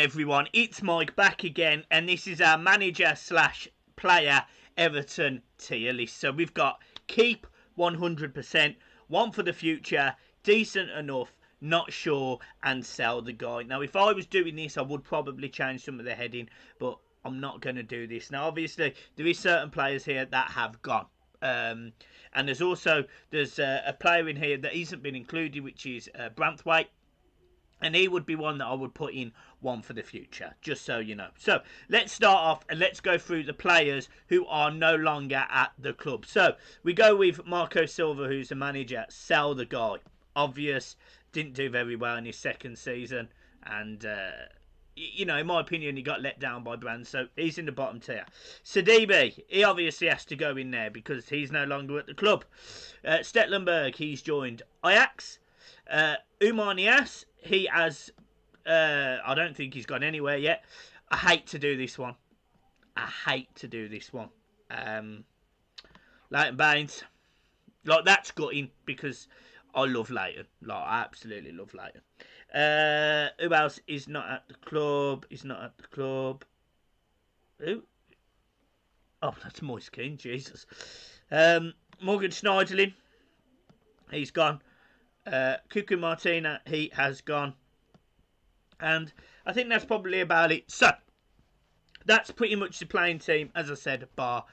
everyone, it's Mike back again, and this is our manager slash player Everton tier list. So we've got keep 100%, one for the future, decent enough, not sure, and sell the guy. Now if I was doing this I would probably change some of the heading, but I'm not going to do this. Now obviously there is certain players here that have gone. And there's a player in here that hasn't been included, which is Branthwaite. And he would be one that I would put in one for the future, just so you know. So let's start off and let's go through the players who are no longer at the club. So we go with Marco Silva, who's the manager. Sell the guy. Obvious, didn't do very well in his second season. And, you know, in my opinion, he got let down by Brand. So he's in the bottom tier. Sidibe, he obviously has to go in there because he's no longer at the club. Stecklenburg, he's joined Ajax. Oumar Niasse, he has, I don't think he's gone anywhere yet. I hate to do this one. Leighton Baines, like that's gutting because I love Leighton. Like I absolutely love Leighton. Who else is not at the club? Who? Oh, that's Moise Kean, Jesus. Morgan Schneiderlin, he's gone. Cuckoo Martina, he has gone. And I think that's probably about it. So, that's pretty much the playing team, as I said, bar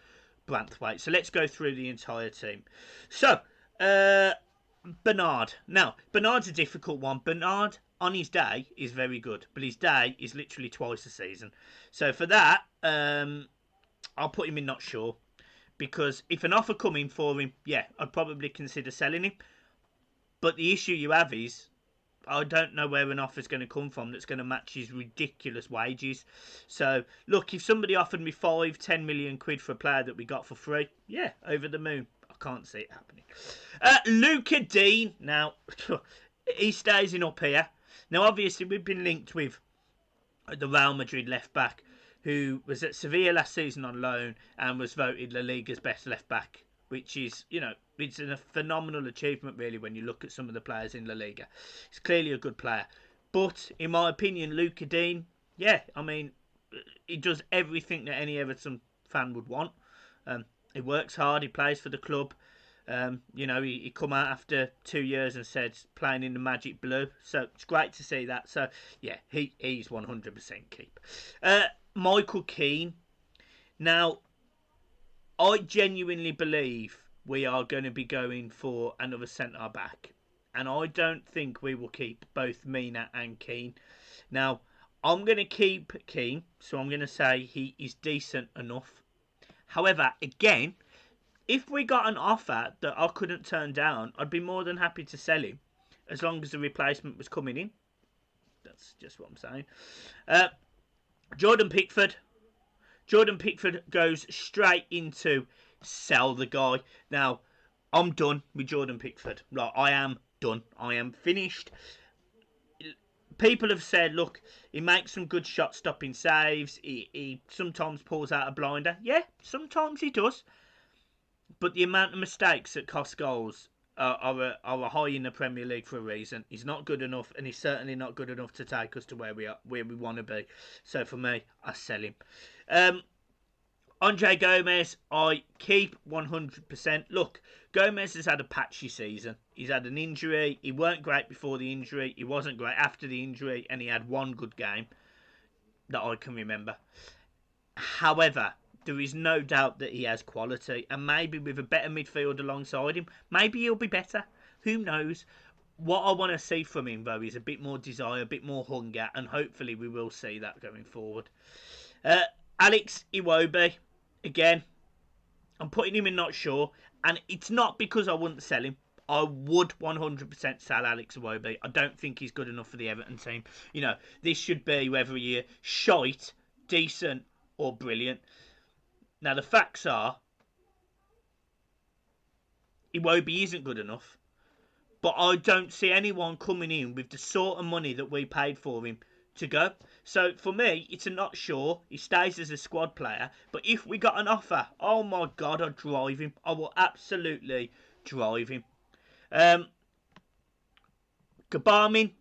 Branthwaite. So, let's go through the entire team. So, Bernard. Now, Bernard's a difficult one. Bernard, on his day, is very good. But his day is literally twice a season. So, for that, I'll put him in not sure. Because if an offer come in for him, yeah, I'd probably consider selling him. But the issue you have is, I don't know where an offer's going to come from that's going to match his ridiculous wages. So, look, if somebody offered me 5-10 million quid for a player that we got for free, yeah, over the moon. I can't see it happening. Luca Dean, now, he stays in up here. Now, obviously, we've been linked with the Real Madrid left-back, who was at Sevilla last season on loan and was voted La Liga's best left-back, which is, you know, it's a phenomenal achievement, really, when you look at some of the players in La Liga. He's clearly a good player. But, in my opinion, Luca Dean, yeah, I mean, he does everything that any Everton fan would want. He works hard, he plays for the club. You know, he come out after 2 years and said playing in the Magic Blue. So, it's great to see that. So, yeah, he's 100% keep. Michael Keane. Now, I genuinely believe we are going to be going for another centre-back. And I don't think we will keep both Mina and Keane. Now, I'm going to keep Keane. So I'm going to say he is decent enough. However, again, if we got an offer that I couldn't turn down, I'd be more than happy to sell him. As long as the replacement was coming in. That's just what I'm saying. Jordan Pickford. Jordan Pickford goes straight into sell the guy. Now, I'm done with Jordan Pickford. Like, I am done. I am finished. People have said, look, he makes some good shot-stopping saves. He sometimes pulls out a blinder. Yeah, sometimes he does. But the amount of mistakes that cost goals are high in the Premier League for a reason. He's not good enough, and he's certainly not good enough to take us to where we want to be. So for me, I sell him. Andre Gomez, I keep 100%. Look, Gomez has had a patchy season. He's had an injury. He weren't great before the injury. He wasn't great after the injury, and he had one good game that I can remember. However, there is no doubt that he has quality, and maybe with a better midfield alongside him, maybe he'll be better. Who knows? What I want to see from him, though, is a bit more desire, a bit more hunger, and hopefully we will see that going forward. Alex Iwobi, again, I'm putting him in not sure, and it's not because I wouldn't sell him. I would 100% sell Alex Iwobi. I don't think he's good enough for the Everton team. You know, this should be whether you're shite, decent, or brilliant. Now, the facts are, Iwobi isn't good enough, but I don't see anyone coming in with the sort of money that we paid for him to go. So, for me, it's a not sure. He stays as a squad player, but if we got an offer, oh my God, I'd drive him. I will absolutely drive him. Gabarmin,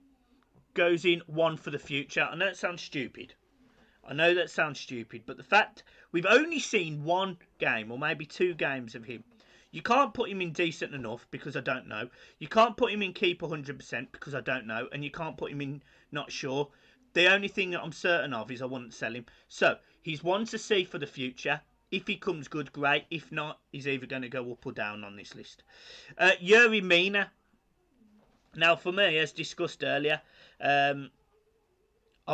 goes in one for the future. I know it sounds stupid. But the fact we've only seen one game or maybe two games of him, you can't put him in decent enough because I don't know. You can't put him in keep 100% because I don't know, and you can't put him in not sure. The only thing that I'm certain of is I wouldn't sell him. So he's one to see for the future. If he comes good, great. If not, he's either going to go up or down on this list. Yuri Mina. Now, for me, as discussed earlier, I'll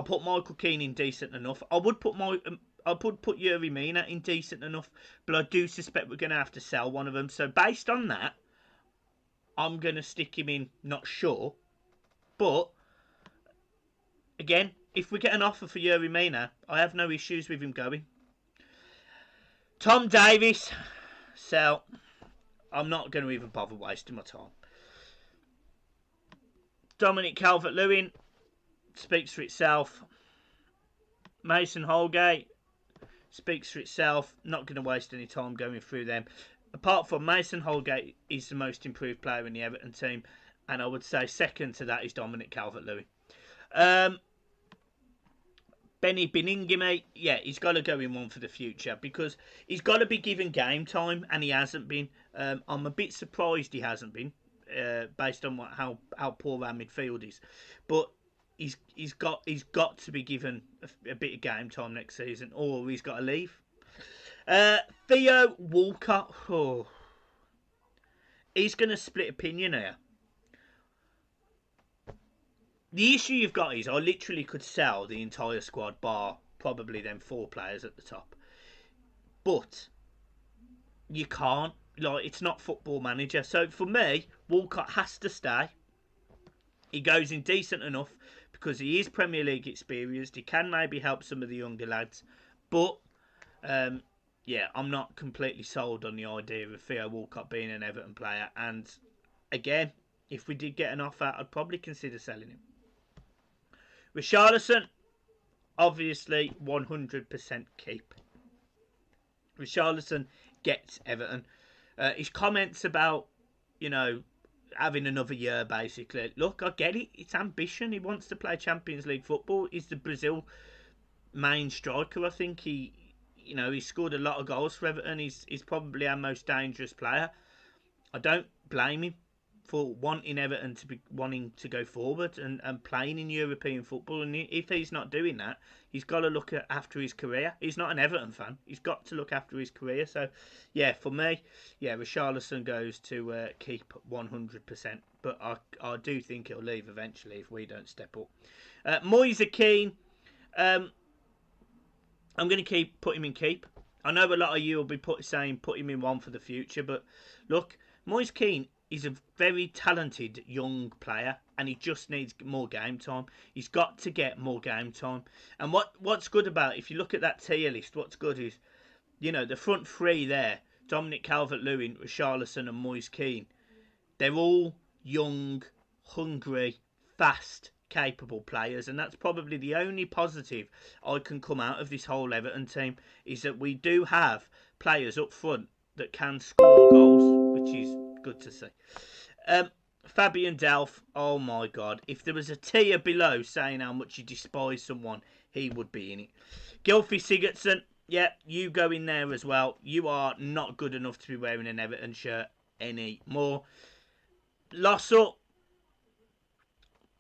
put Michael Keane in decent enough. I would put Yuri Mina in decent enough, but I do suspect we're going to have to sell one of them. So based on that, I'm going to stick him in not sure. But again, if we get an offer for Yuri Mina, I have no issues with him going. Tom Davies, sell. I'm not going to even bother wasting my time. Dominic Calvert-Lewin speaks for itself. Mason Holgate speaks for itself. Not going to waste any time going through them. Apart from Mason Holgate is the most improved player in the Everton team, and I would say second to that is Dominic Calvert-Lewin. Benny Beningame, yeah, he's got to go in one for the future because he's got to be given game time, and he hasn't been. I'm a bit surprised he hasn't been, based on how poor our midfield is, but he's got to be given a bit of game time next season, or he's got to leave. Theo Walcott, he's going to split opinion here. The issue you've got is I literally could sell the entire squad bar probably them 4 players at the top. But you can't. Like, it's not Football Manager. So for me, Walcott has to stay. He goes in decent enough because he is Premier League experienced. He can maybe help some of the younger lads. But, yeah, I'm not completely sold on the idea of Theo Walcott being an Everton player. And, again, if we did get an offer, I'd probably consider selling him. Richarlison, obviously 100% keep. Richarlison gets Everton. His comments about, having another year, basically. Look, I get it. It's ambition. He wants to play Champions League football. He's the Brazil main striker. I think he scored a lot of goals for Everton. He's probably our most dangerous player. I don't blame him for wanting Everton to be wanting to go forward and playing in European football. And if he's not doing that, he's got to look after his career. He's not an Everton fan. He's got to look after his career. So, yeah, for me, Richarlison goes to keep 100%. But I do think he'll leave eventually if we don't step up. Moise Keane, I'm going to put him in keep. I know a lot of you will be saying put him in one for the future. But, look, Moise Keane, he's a very talented young player and he just needs more game time. He's got to get more game time. And what's good about it, if you look at that tier list, what's good is, the front 3 there, Dominic Calvert-Lewin, Richarlison and Moise Keane, they're all young, hungry, fast, capable players. And that's probably the only positive I can come out of this whole Everton team, is that we do have players up front that can score goals, which is good to see. Fabian Delph, oh my God. If there was a tier below saying how much you despise someone, he would be in it. Gylfi Sigurdsson, yeah, you go in there as well. You are not good enough to be wearing an Everton shirt anymore. Lossell,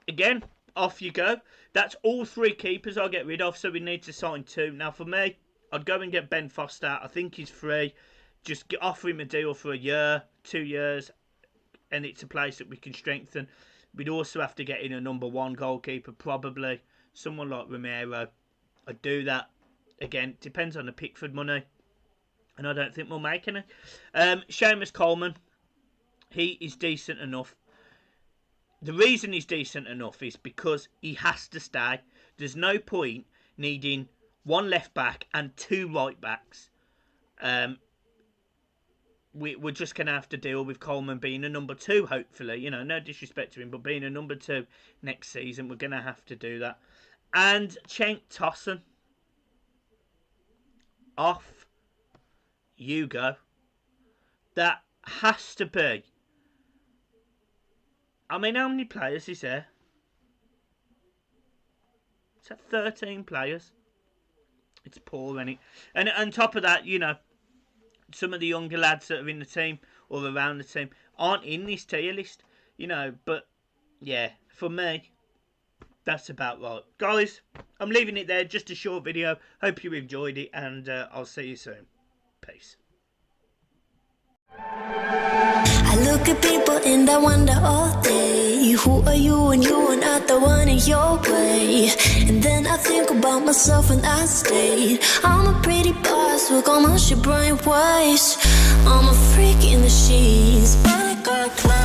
again, off you go. That's all 3 keepers I'll get rid of, so we need to sign 2. Now for me, I'd go and get Ben Foster. I think he's free. Just offer him a deal for a year, 2 years, and it's a place that we can strengthen. We'd also have to get in a number 1 goalkeeper, probably. Someone like Romero. I'd do that. Again, depends on the Pickford money. And I don't think we'll make any. Seamus Coleman. He is decent enough. The reason he's decent enough is because he has to stay. There's no point needing 1 left back and 2 right backs. We're just going to have to deal with Coleman being a number 2, hopefully. No disrespect to him, but being a number 2 next season, we're going to have to do that. And Cenk Tosun, off you go. That has to be. I mean, how many players is there? It's at 13 players. It's poor, isn't it? And on top of that, you know, some of the younger lads that are in the team or around the team aren't in this tier list, you know. But yeah, for me, that's about right. Guys, I'm leaving it there. Just a short video. Hope you enjoyed it, and I'll see you soon. Peace. I look at people and I wonder all day, who are you and you are not the one in your way. And then I think about myself and I stay. I'm a pretty boss with all my shit bright ways. I'm a freak in the sheets, but I got clothes.